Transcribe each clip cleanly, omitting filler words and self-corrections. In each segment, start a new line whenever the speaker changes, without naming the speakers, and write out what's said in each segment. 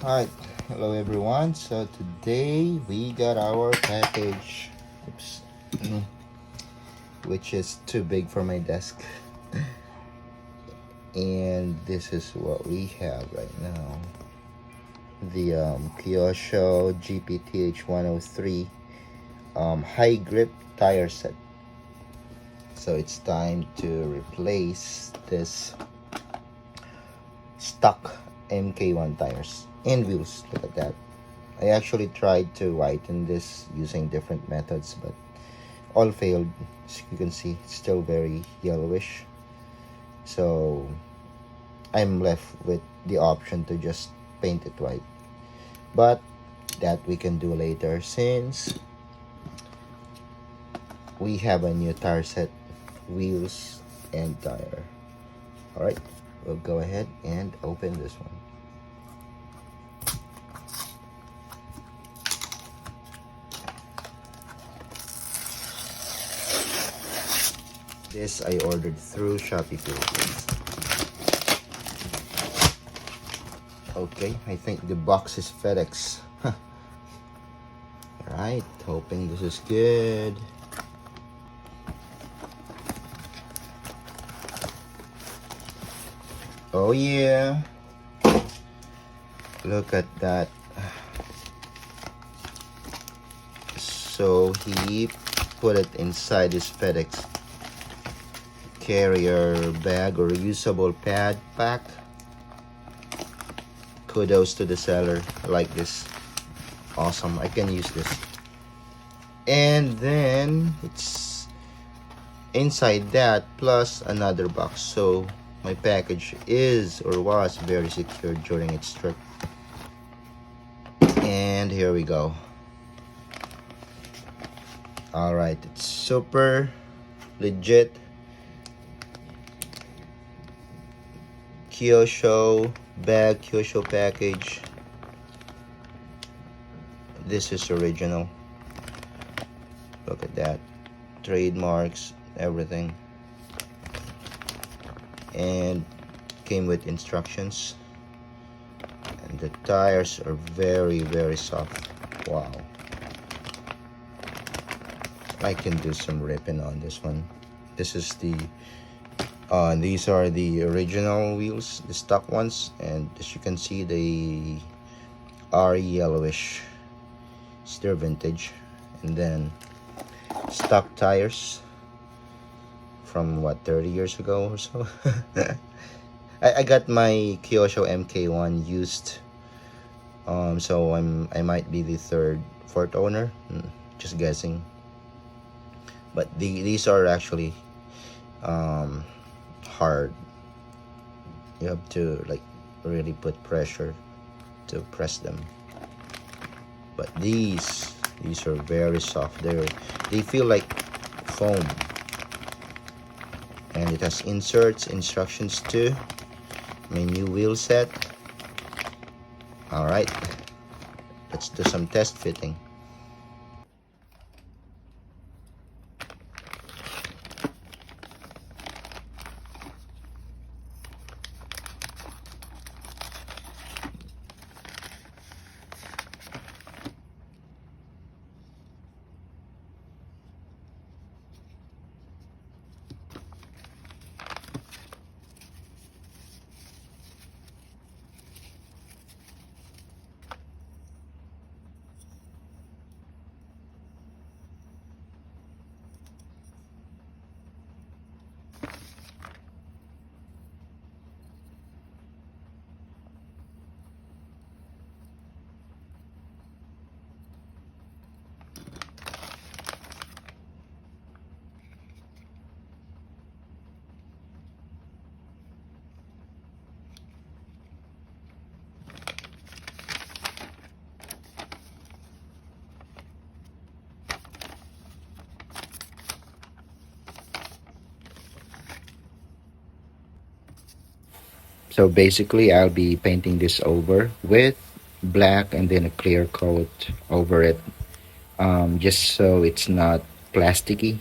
Hi, hello everyone. So today we got our package, oops, which is too big for my desk, and this is what we have right now: the Kyosho GPTH103 high grip tire set. So it's time to replace this stock MK1 tires and wheels. Look at that. I actually tried to whiten this using different methods, but all failed. As you can see, it's still very yellowish. So I'm left with the option to just paint it white. But that we can do later since we have a new tire set, wheels and tire. Alright, we'll go ahead and open this one. This I ordered through Shopee Philippines. Okay, I think the box is FedEx. Alright, hoping this is good. Oh yeah. Look at that. So he put it inside his FedEx carrier bag or reusable pad pack. Kudos to the seller. I like this. Awesome. I can use this. And then it's inside that plus another box. So my package is or was very secure during its trip. And here we go. Alright, it's super legit. Kyosho bag, Kyosho package. This is original. Look at that. Trademarks, everything. And came with instructions. And the tires are very, very soft. Wow. I can do some ripping on this one. This is the these are the original wheels, the stock ones, and as you can see they are yellowish. It's their vintage. And then stock tires from what, 30 years ago or so. I got my Kyosho MK1 used, so I might be the fourth owner, just guessing. But these are actually hard. You have to like really put pressure to press them. But these are very soft. They feel like foam. And it has inserts, instructions too. My new wheel set. Alright, let's do some test fitting. So basically, I'll be painting this over with black and then a clear coat over it, just so it's not plasticky,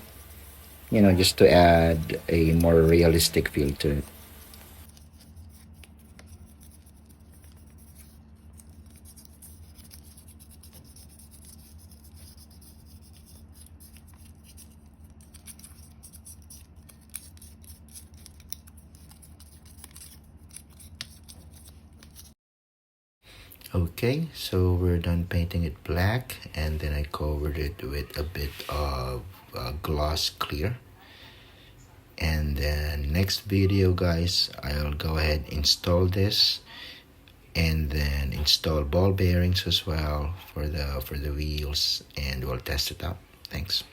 just to add a more realistic feel to it. Okay, so we're done painting it black, and then I covered it with a bit of gloss clear. And then next video, guys, I'll go ahead install this, and then install ball bearings as well for the wheels, and we'll test it out. Thanks.